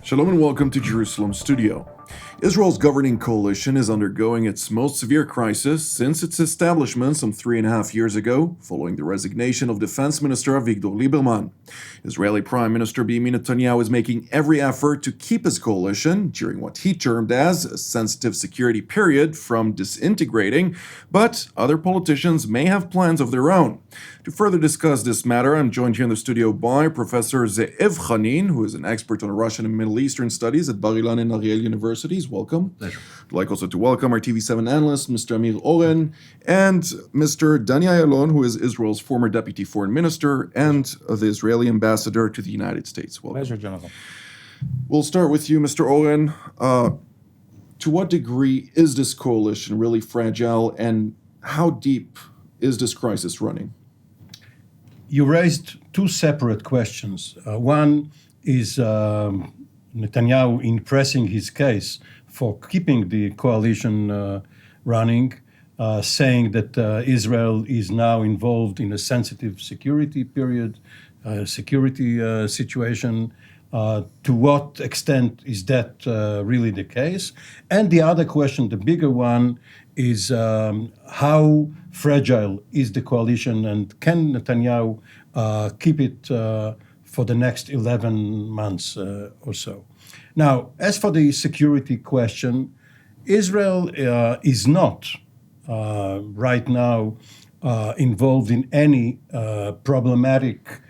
Shalom and welcome to Jerusalem Studio. Israel's governing coalition is undergoing its most severe crisis since its establishment some 3.5 years ago, following the resignation of Defense Minister Avigdor Lieberman. Israeli Prime Minister Benjamin Netanyahu is making every effort to keep his coalition, during what he termed as a sensitive security period, from disintegrating, but other politicians may have plans of their own. To further discuss this matter, I'm joined here in the studio by Professor Zeev Hanin, who is an expert on Russian and Middle Eastern studies at Ilan and Ariel universities. Welcome. Pleasure. I'd like also to welcome our TV7 analyst, Mr. Amir Oren, and Mr. Ayalon, who is Israel's former deputy foreign minister and the Israeli ambassador to the United States. Welcome. Pleasure, Jonathan. We'll start with you, Mr. Oren. To what degree is this coalition really fragile, and how deep is this crisis running? You raised two separate questions. One is Netanyahu in pressing his case for keeping the coalition running, saying that Israel is now involved in a sensitive security period, security situation. To what extent is that really the case? And the other question, the bigger one, is how fragile is the coalition, and can Netanyahu keep it for the next 11 months or so? Now, as for the security question, Israel is not right now involved in any problematic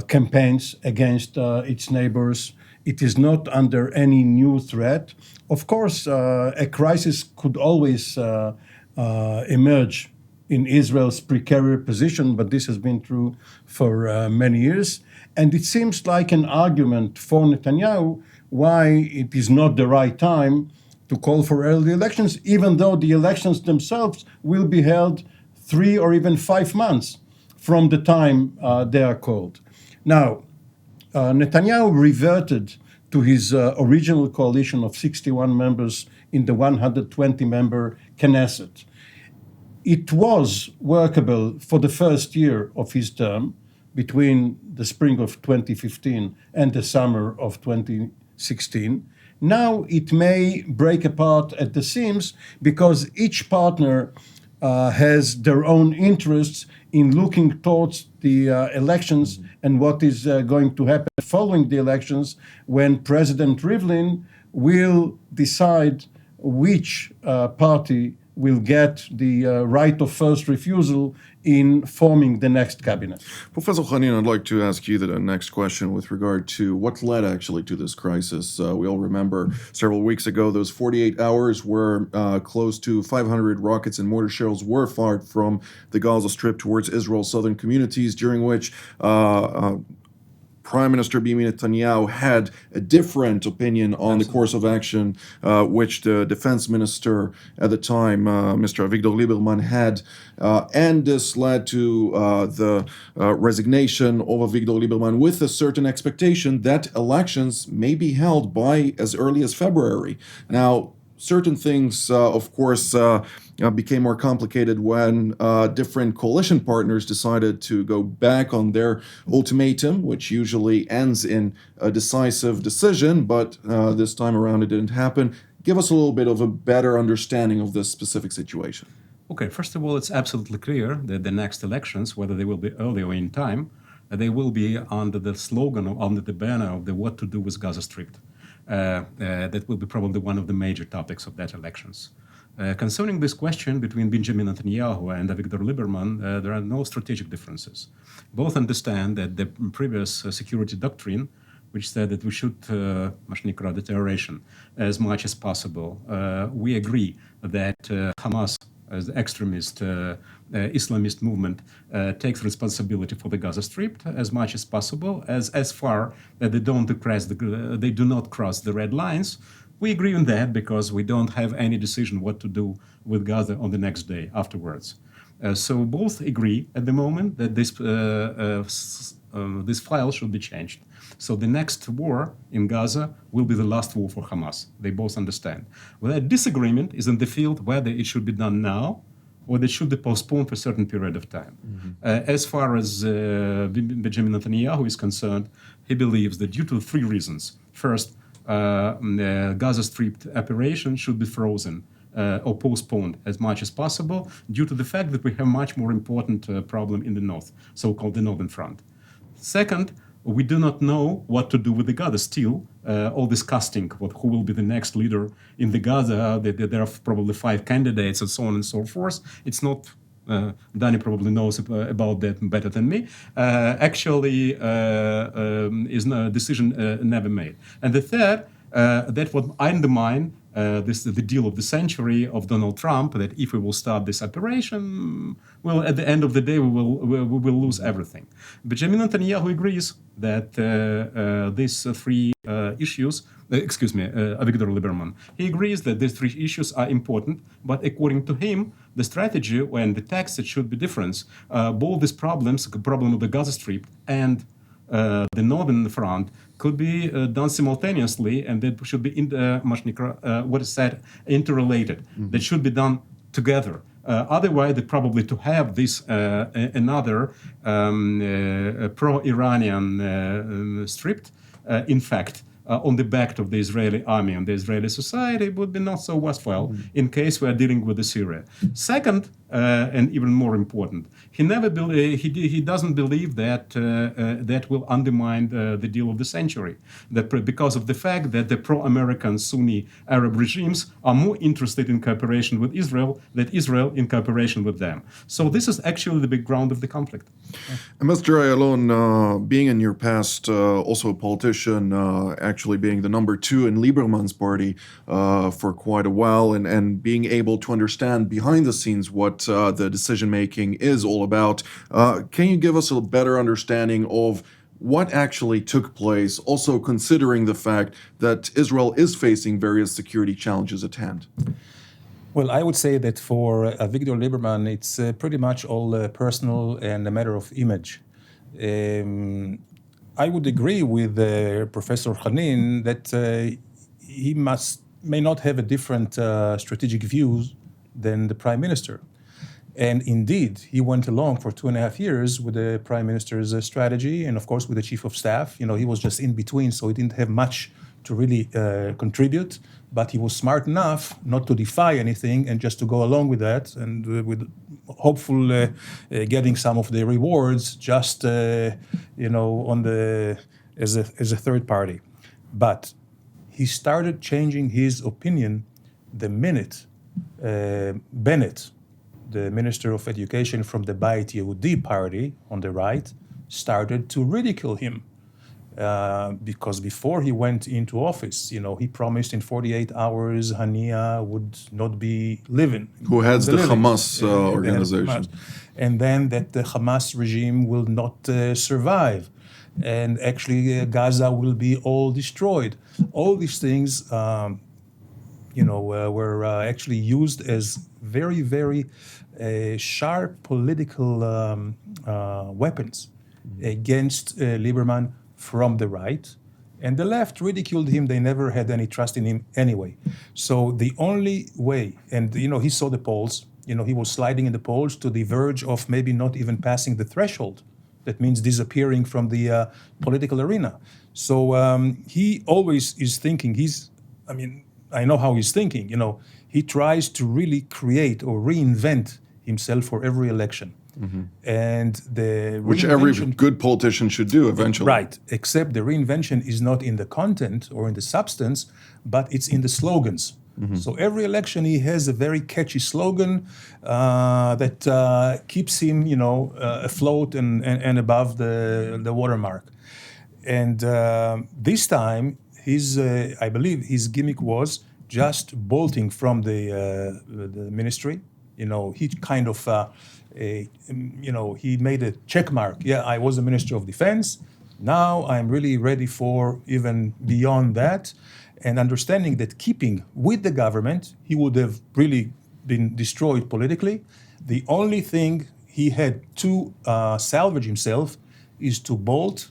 campaigns against its neighbors. It is not under any new threat. Of course, a crisis could always emerge in Israel's precarious position, but this has been true for many years. And it seems like an argument for Netanyahu why it is not the right time to call for early elections, even though the elections themselves will be held 3 or even 5 months from the time they are called. Now, Netanyahu reverted to his original coalition of 61 members in the 120-member Knesset. It was workable for the first year of his term, between the spring of 2015 and the summer of 2016. Now it may break apart at the seams because each partner has their own interests in looking towards the elections and what is going to happen following the elections, when President Rivlin will decide which party will get the right of first refusal in forming the next cabinet. Professor Hanin, I'd like to ask you the next question with regard to what led actually to this crisis. We all remember several weeks ago, those 48 hours where close to 500 rockets and mortar shells were fired from the Gaza Strip towards Israel's southern communities, during which Prime Minister Benjamin Netanyahu had a different opinion on the course of action, which the Defense Minister at the time, Mr. Avigdor Lieberman, had. And this led to the resignation of Avigdor Lieberman with a certain expectation that elections may be held by as early as February. Now, certain things, of course, became more complicated when different coalition partners decided to go back on their ultimatum, which usually ends in a decisive decision, but this time around it didn't happen. Give us a little bit of a better understanding of this specific situation. Okay, first of all, it's absolutely clear that the next elections, whether they will be early or in time, they will be under the slogan or under the banner of the what to do with Gaza Strip. That will be probably one of the major topics of that elections. Concerning this question between Benjamin Netanyahu and Avigdor Lieberman, there are no strategic differences. Both understand that the previous security doctrine, which said that we should deterioration as much as possible, we agree that Hamas, as the extremist Islamist movement, takes responsibility for the Gaza Strip as much as possible, as far that they do not cross the red lines. We agree on that because we don't have any decision what to do with Gaza on the next day afterwards. So both agree at the moment that this file should be changed. So the next war in Gaza will be the last war for Hamas. They both understand. Well, a disagreement is in the field whether it should be done now or it should be postponed for a certain period of time. As far as Benjamin Netanyahu is concerned, he believes that due to 3 reasons. First, the Gaza Strip operation should be frozen or postponed as much as possible due to the fact that we have much more important problem in the north, so-called the Northern Front. Second, we do not know what to do with the Gaza still. All this casting, who will be the next leader in the Gaza, there are probably 5 candidates and so on and so forth. It's not, Danny probably knows about that better than me. Actually, is a decision never made. And the third, that would undermine the deal of the century of Donald Trump, that if we will start this operation, well, at the end of the day, we will lose everything. Benjamin Netanyahu agrees that these 3 issues, Avigdor Lieberman, he agrees that these 3 issues are important, but according to him, the strategy and the text, it should be different. Both these problems, the problem of the Gaza Strip and the Northern Front, could be done simultaneously, and that should be what is said interrelated. Mm-hmm. That should be done together. Otherwise, probably to have this another pro-Iranian strip, in fact, on the back of the Israeli army and the Israeli society would be not so worthwhile in case we are dealing with Syria. Second, and even more important, he doesn't believe that that will undermine the deal of the century. That because of the fact that the pro-American Sunni Arab regimes are more interested in cooperation with Israel than Israel in cooperation with them. So this is actually the big ground of the conflict. And Mr. Ayalon, being in your past also a politician, actually being the number 2 in Lieberman's party for quite a while, and being able to understand behind the scenes what the decision-making is all about, can you give us a better understanding of what actually took place, also considering the fact that Israel is facing various security challenges at hand? Well, I would say that for Avigdor Lieberman, it's pretty much all personal and a matter of image. I would agree with Professor Hanin that he may not have a different strategic views than the Prime Minister. And indeed, he went along for 2.5 years with the Prime Minister's strategy and, of course, with the Chief of Staff. You know, he was just in between, so he didn't have much to really contribute. But he was smart enough not to defy anything and just to go along with that, and with hopeful getting some of the rewards just, on the as a third party. But he started changing his opinion the minute Bennett, the Minister of Education from the Bayit Yehudi party on the right, started to ridicule him. Because before he went into office, he promised in 48 hours Hania would not be living. Who heads the Hamas organization. Hamas. And then that the Hamas regime will not survive. And actually Gaza will be all destroyed. All these things, were actually used as very, very sharp political weapons against Lieberman from the right, and the left ridiculed him. They never had any trust in him anyway. So the only way, and he saw the polls, he was sliding in the polls to the verge of maybe not even passing the threshold. That means disappearing from the political arena. So he always is thinking, I know how he's thinking, he tries to really create or reinvent himself for every election. Mm-hmm. And which every good politician should do eventually. Right, except the reinvention is not in the content or in the substance, but it's in the slogans. Mm-hmm. So every election he has a very catchy slogan that keeps him, afloat and above the watermark. And this time, I believe his gimmick was just bolting from the ministry. He kind of. He made a check mark. Yeah, I was a Minister of Defense. Now I'm really ready for even beyond that, and understanding that keeping with the government, he would have really been destroyed politically. The only thing he had to salvage himself is to bolt,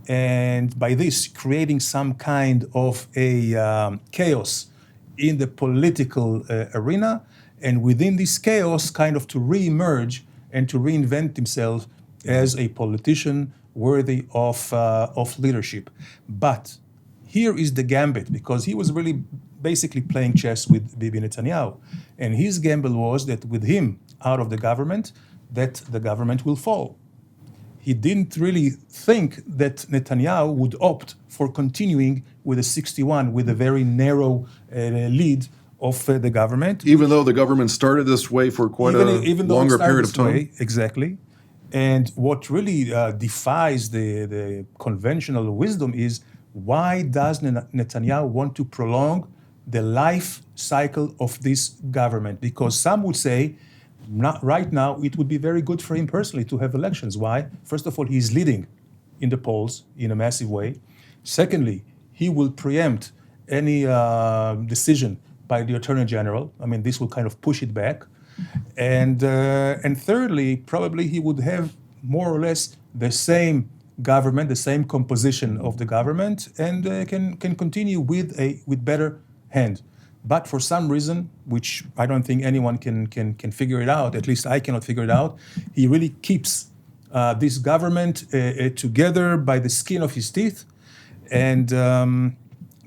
and by this creating some kind of a chaos in the political arena. And within this chaos, kind of to re-emerge and to reinvent himself as a politician worthy of leadership. But here is the gambit, because he was really basically playing chess with Bibi Netanyahu. And his gamble was that with him out of the government, that the government will fall. He didn't really think that Netanyahu would opt for continuing with a 61, with a very narrow lead of the government. Even though the government started this way for quite even a though longer it started period of this time. way, exactly. And what really defies the conventional wisdom is, why does Netanyahu want to prolong the life cycle of this government? Because some would say, right now, it would be very good for him personally to have elections. Why? First of all, he's leading in the polls in a massive way. Secondly, he will preempt any decision by the Attorney General. I mean, this will kind of push it back. And thirdly, probably he would have more or less the same government, the same composition of the government, and can continue with better hand. But for some reason, which I don't think anyone can figure it out, at least I cannot figure it out, he really keeps this government together by the skin of his teeth. And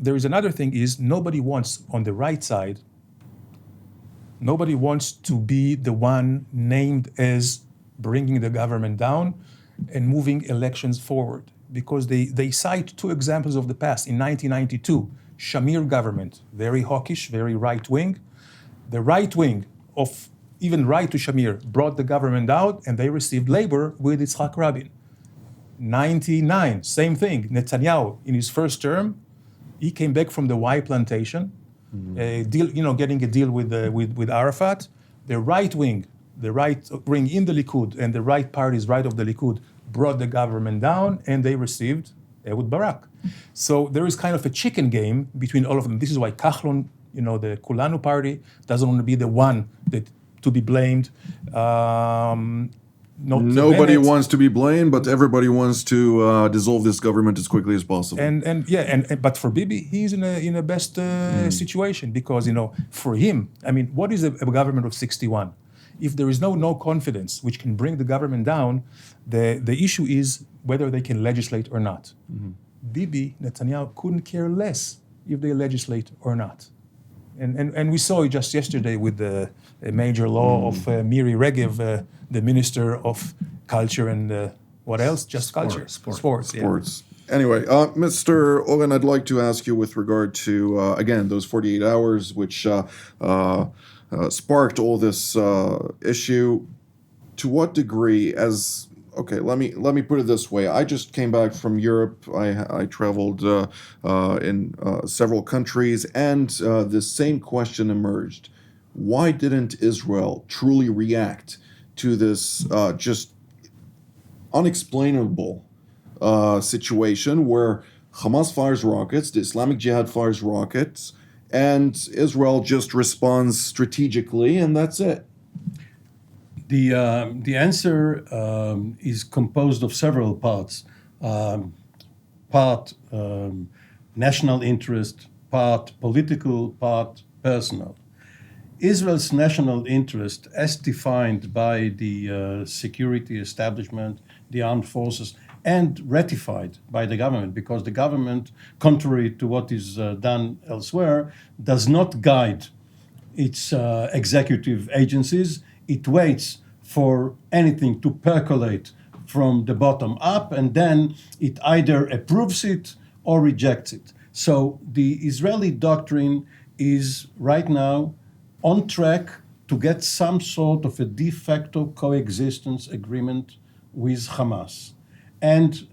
there is another thing is, nobody wants on the right side, nobody wants to be the one named as bringing the government down and moving elections forward. Because they cite two examples of the past. In 1992, Shamir government, very hawkish, very right-wing. The right wing of even right to Shamir brought the government out, and they received labor with Yitzhak Rabin. 99, same thing. Netanyahu, in his first term, he came back from the Y plantation, getting a deal with Arafat. The right wing in the Likud and the right parties right of the Likud brought the government down, and they received Ehud Barak. So there is kind of a chicken game between all of them. This is why Kahlon, the Kulanu party, doesn't want to be the one to be blamed. Nobody wants to be blamed, but everybody wants to dissolve this government as quickly as possible. But for Bibi, he's in a best situation, because for him, I mean, what is a government of 61? If there is no confidence which can bring the government down, the issue is whether they can legislate or not. Mm-hmm. Bibi Netanyahu couldn't care less if they legislate or not. And we saw it just yesterday with the major law of Miri Regev, the Minister of Culture and what else? Just culture. Sports. Yeah. Anyway, Mr. Oren, I'd like to ask you with regard to, again, those 48 hours which sparked all this issue. To what degree, let me put it this way. I just came back from Europe. I traveled in several countries, and the same question emerged. Why didn't Israel truly react to this just unexplainable situation where Hamas fires rockets, the Islamic Jihad fires rockets, and Israel just responds strategically, and that's it? The answer is composed of several parts. Part national interest, part political, part personal. Israel's national interest, as defined by the security establishment, the armed forces, and ratified by the government, because the government, contrary to what is done elsewhere, does not guide its executive agencies. It waits for anything to percolate from the bottom up, and then it either approves it or rejects it. So the Israeli doctrine is right now on track to get some sort of a de facto coexistence agreement with Hamas. And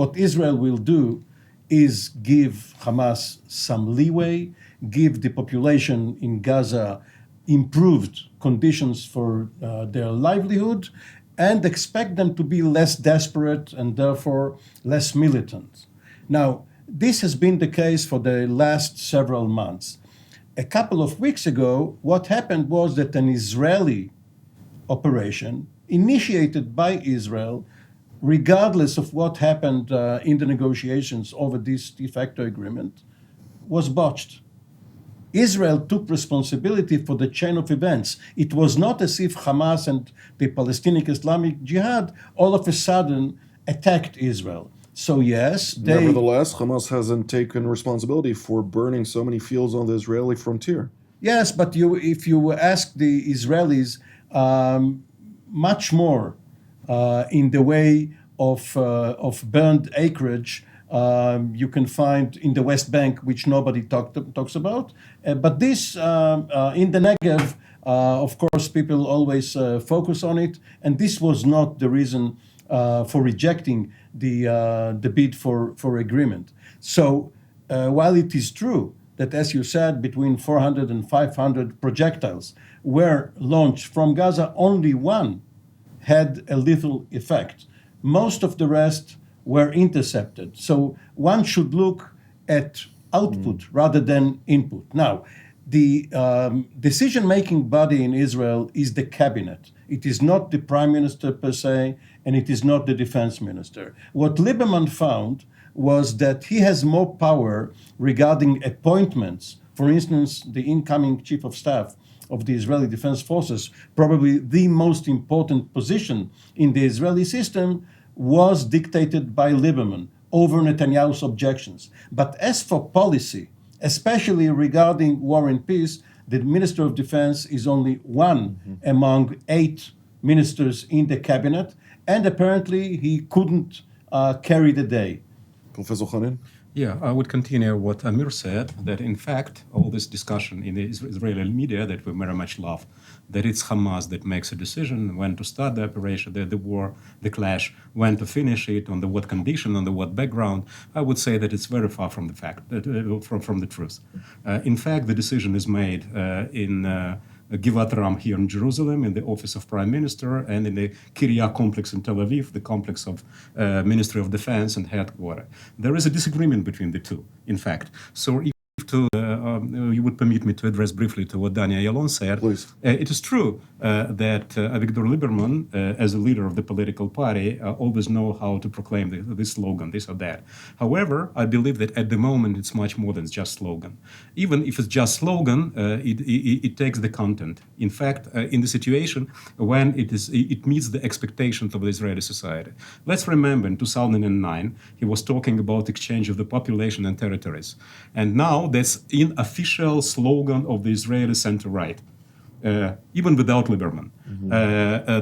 what Israel will do is give Hamas some leeway, give the population in Gaza improved conditions for their livelihood, and expect them to be less desperate and therefore less militant. Now, this has been the case for the last several months. A couple of weeks ago, what happened was that an Israeli operation initiated by Israel, regardless of what happened in the negotiations over this de facto agreement, was botched. Israel took responsibility for the chain of events. It was not as if Hamas and the Palestinian Islamic Jihad all of a sudden attacked Israel. So yes, Nevertheless, Hamas hasn't taken responsibility for burning so many fields on the Israeli frontier. Yes, but if you ask the Israelis, much more in the way of burned acreage you can find in the West Bank, which nobody talks about. But this in the Negev, of course, people always focus on it, and this was not the reason for rejecting the bid for agreement. So while it is true that, as you said, between 400 and 500 projectiles were launched from Gaza, only one had a little effect. Most of the rest were intercepted. So one should look at output rather than input. Now, the decision-making body in Israel is the cabinet. It is not the prime minister per se, and it is not the defense minister. What Lieberman found was that he has more power regarding appointments. For instance, the incoming chief of staff of the Israeli Defense Forces, probably the most important position in the Israeli system, was dictated by Lieberman over Netanyahu's objections. But as for policy, especially regarding war and peace, the Minister of Defense is only one among 8 ministers in the cabinet, and apparently he couldn't carry the day. Professor Hanin? Yeah, I would continue what Amir said, that in fact, all this discussion in the Israeli media that we very much love, that it's Hamas that makes a decision when to start the operation, the war, the clash, when to finish it, on the what condition, on the what background, I would say that it's very far from the fact, from the truth. In fact, the decision is made in Givat Ram here in Jerusalem, in the office of Prime Minister, and in the Kiryat complex in Tel Aviv, the complex of Ministry of Defense and headquarters. There is a disagreement between the two, in fact. So if you would permit me to address briefly to what Dani Ayalon said. Please. It is true that Avigdor Lieberman, as a leader of the political party, always know how to proclaim this slogan, this or that. However, I believe that at the moment it's much more than just slogan. Even if it's just slogan, it takes the content. In fact, in the situation when it meets the expectations of the Israeli society. Let's remember in 2009, he was talking about exchange of the population and territories. And now that's an official slogan of the Israeli center-right, even without Lieberman.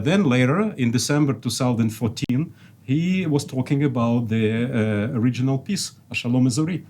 Then later, in December 2014, he was talking about the regional peace, Shalom Ezori.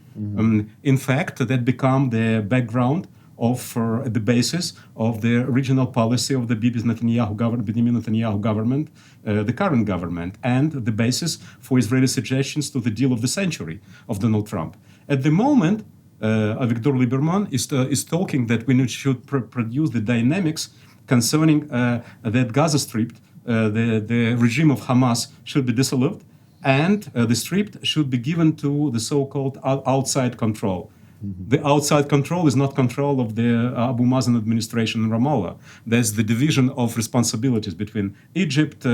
In fact, that became the background of the basis of the regional policy of the Benjamin Netanyahu government, the current government, and the basis for Israeli suggestions to the deal of the century of Donald Trump. At the moment, Avigdor Lieberman is talking that we should produce the dynamics concerning that Gaza Strip, the regime of Hamas should be dissolved, and the Strip should be given to the so-called outside control. The outside control is not control of the Abu Mazen administration in Ramallah. There's the division of responsibilities between Egypt,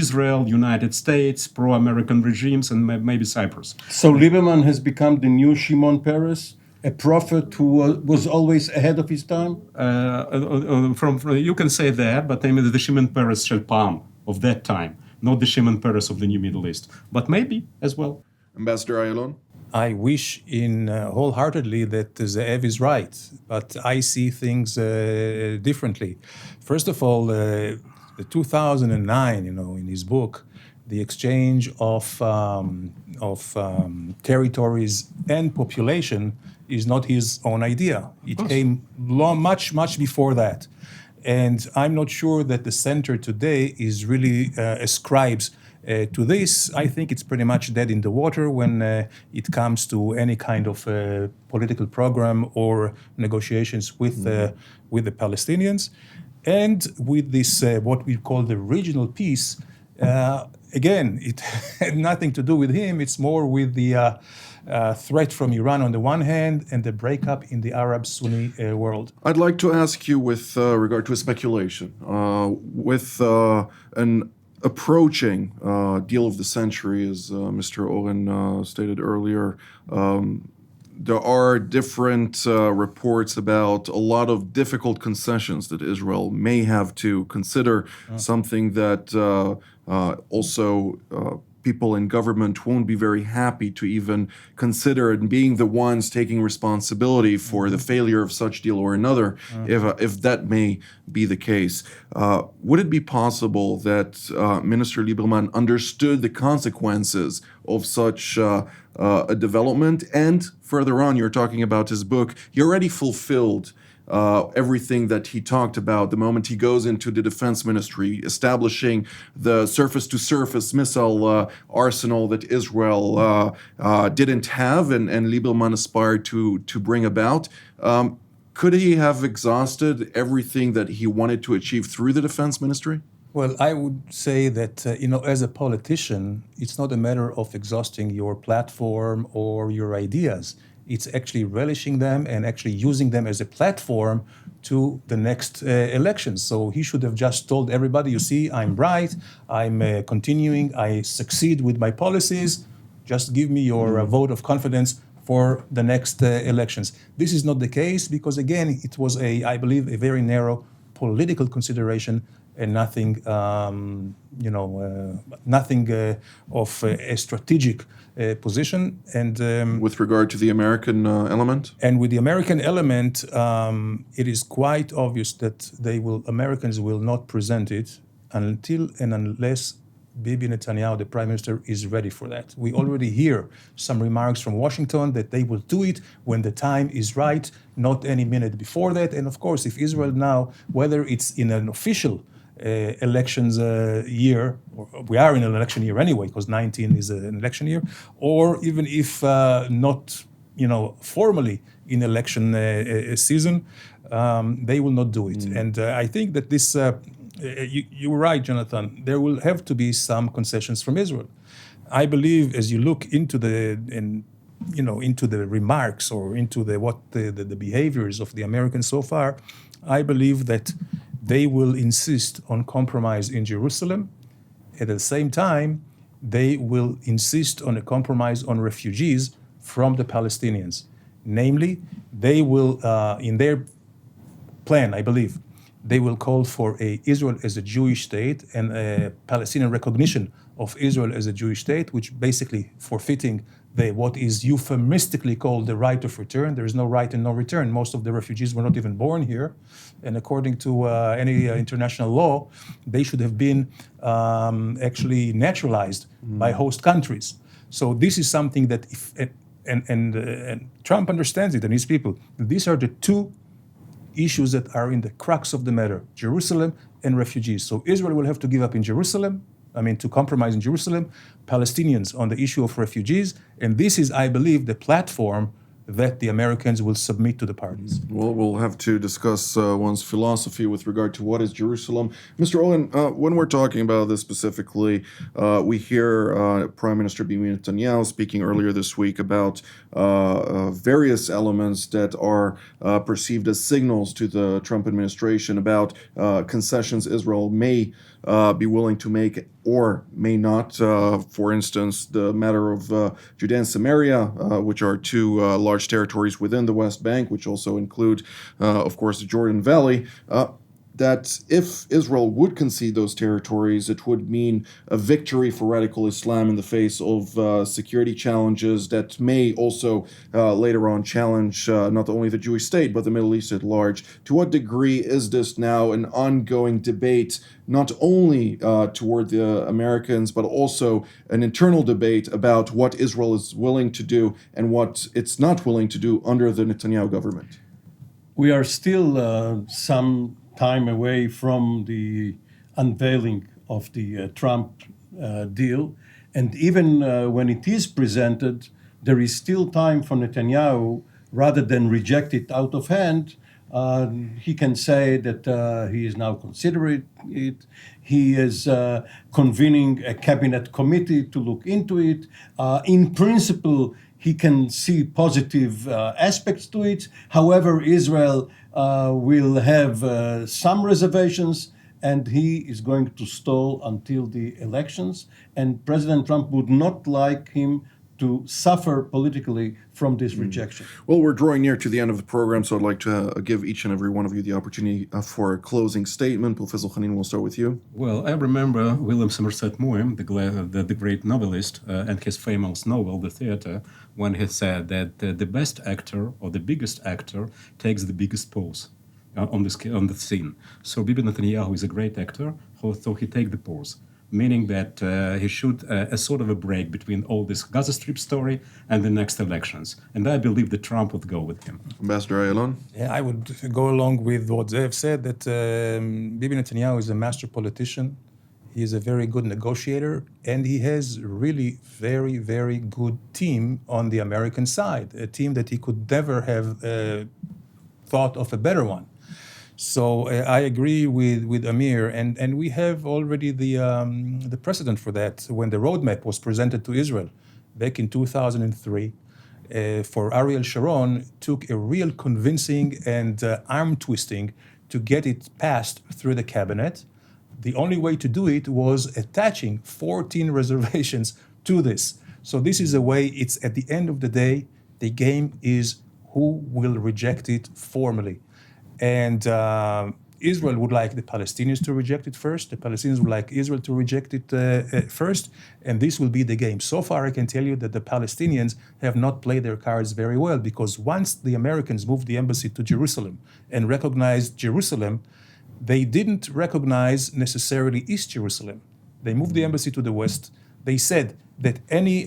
Israel, United States, pro-American regimes, and maybe Cyprus. So Lieberman has become the new Shimon Peres, a prophet who was always ahead of his time? You can say that, but I mean the Shimon Peres Shel Pam of that time, not the Shimon Peres of the New Middle East. But maybe as well. Ambassador Ayalon? I wish wholeheartedly that Zeev is right, but I see things differently. First of all, the 2009, in his book, the exchange of territories and population is not his own idea. It came much before that. And I'm not sure that the center today is really ascribes to this. I think it's pretty much dead in the water when it comes to any kind of political program or negotiations with the Palestinians. And with this, what we call the regional peace, again, it had nothing to do with him. It's more with the threat from Iran on the one hand and the breakup in the Arab-Sunni world. I'd like to ask you with regard to a speculation. With an approaching deal of the century, as Mr. Oren stated earlier, there are different reports about a lot of difficult concessions that Israel may have to consider, something that also people in government won't be very happy to even consider it being the ones taking responsibility for the failure of such deal or another, if that may be the case. Would it be possible that Minister Lieberman understood the consequences of such a development? And further on, you're talking about his book, he already fulfilled everything that he talked about the moment he goes into the defense ministry, establishing the surface-to-surface missile arsenal that Israel didn't have and Lieberman aspired to bring about. Could he have exhausted everything that he wanted to achieve through the defense ministry? Well, I would say that, as a politician, it's not a matter of exhausting your platform or your ideas. It's actually relishing them and actually using them as a platform to the next elections. So he should have just told everybody, you see, I'm right, I'm continuing, I succeed with my policies, just give me your vote of confidence for the next elections. This is not the case because, again, it was, I believe, a very narrow political consideration and nothing, nothing of a strategic position. And with regard to the American element? And with the American element, it is quite obvious that Americans will not present it until and unless Bibi Netanyahu, the Prime Minister, is ready for that. We already hear some remarks from Washington that they will do it when the time is right, not any minute before that. And of course, if Israel now, whether it's in an official elections year, or we are in an election year anyway, because 19 is an election year, or even if not, formally in election season, they will not do it. And I think that this, you're right, Jonathan, there will have to be some concessions from Israel. I believe as you look into into the remarks or into the behaviors of the Americans so far, I believe that they will insist on compromise in Jerusalem. At the same time, they will insist on a compromise on refugees from the Palestinians. Namely, they will, in their plan, I believe, they will call for Israel as a Jewish state and a Palestinian recognition of Israel as a Jewish state, which basically forfeiting what is euphemistically called the right of return. There is no right and no return. Most of the refugees were not even born here. And according to any international law, they should have been actually naturalized by host countries. So this is something that, and Trump understands it and his people. These are the two issues that are in the crux of the matter, Jerusalem and refugees. So Israel will have to give up in Jerusalem, to compromise in Jerusalem, Palestinians on the issue of refugees. And this is, I believe, the platform that the Americans will submit to the parties. Well, we'll have to discuss one's philosophy with regard to what is Jerusalem. Mr. Oren, when we're talking about this specifically, we hear Prime Minister Benjamin Netanyahu speaking earlier this week about various elements that are perceived as signals to the Trump administration about concessions Israel may be willing to make or may not. For instance, the matter of Judea and Samaria, which are two large territories within the West Bank, which also include, of course, the Jordan Valley. That if Israel would concede those territories, it would mean a victory for radical Islam in the face of security challenges that may also later on challenge not only the Jewish state, but the Middle East at large. To what degree is this now an ongoing debate, not only toward the Americans, but also an internal debate about what Israel is willing to do and what it's not willing to do under the Netanyahu government? We are still some time away from the unveiling of the Trump deal. And even when it is presented, there is still time for Netanyahu, rather than reject it out of hand. He can say that he is now considering it. He is convening a cabinet committee to look into it. In principle, he can see positive aspects to it. However, Israel will have some reservations, and he is going to stall until the elections. And President Trump would not like him to suffer politically from this rejection. Well, we're drawing near to the end of the program, so I'd like to give each and every one of you the opportunity for a closing statement. Professor Hanin, we'll start with you. Well, I remember William Somerset Maugham, the great novelist, and his famous novel, The Theatre, when he said that the best actor or the biggest actor takes the biggest pose on the scene. So Bibi Netanyahu is a great actor, so he takes the pose, meaning that he should a sort of a break between all this Gaza Strip story and the next elections. And I believe that Trump would go with him. Ambassador Ayalon? Yeah, I would go along with what Zeev said, that Bibi Netanyahu is a master politician. He is a very good negotiator, and he has really very, very good team on the American side, a team that he could never have thought of a better one. So I agree with Amir, and we have already the precedent for that. When the roadmap was presented to Israel back in 2003, for Ariel Sharon, took a real convincing and arm twisting to get it passed through the cabinet. The only way to do it was attaching 14 reservations to this. So this is a way, it's at the end of the day, the game is who will reject it formally. And Israel would like the Palestinians to reject it first. The Palestinians would like Israel to reject it first. And this will be the game. So far, I can tell you that the Palestinians have not played their cards very well, because once the Americans moved the embassy to Jerusalem and recognized Jerusalem, they didn't recognize necessarily East Jerusalem. They moved the embassy to the west. They said that any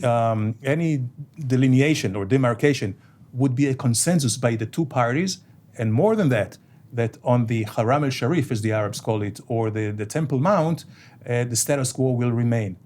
delineation or demarcation would be a consensus by the two parties. And more than that, that on the Haram al-Sharif, as the Arabs call it, or the Temple Mount, the status quo will remain.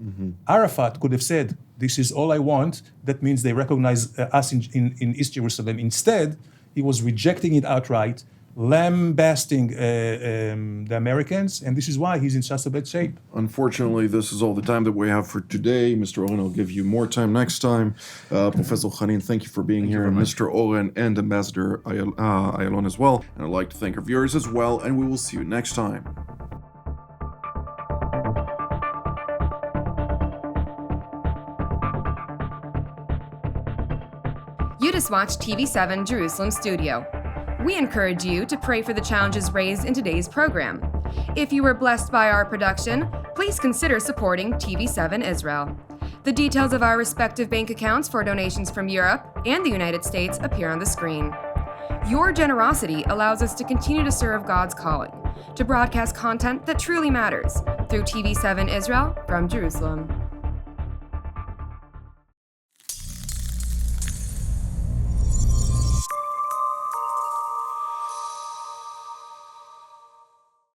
Arafat could have said, this is all I want. That means they recognize us in East Jerusalem. Instead, he was rejecting it outright, lambasting the Americans, and this is why he's in such a bad shape. Unfortunately, this is all the time that we have for today. Mr. Oren, I'll give you more time next time. Professor Hanin, thank you for being here. And Mr. Oren and Ambassador Ayalon as well. And I'd like to thank our viewers as well, and we will see you next time. You just watched TV7 Jerusalem Studio. We encourage you to pray for the challenges raised in today's program. If you were blessed by our production, please consider supporting TV7 Israel. The details of our respective bank accounts for donations from Europe and the United States appear on the screen. Your generosity allows us to continue to serve God's calling, to broadcast content that truly matters through TV7 Israel from Jerusalem.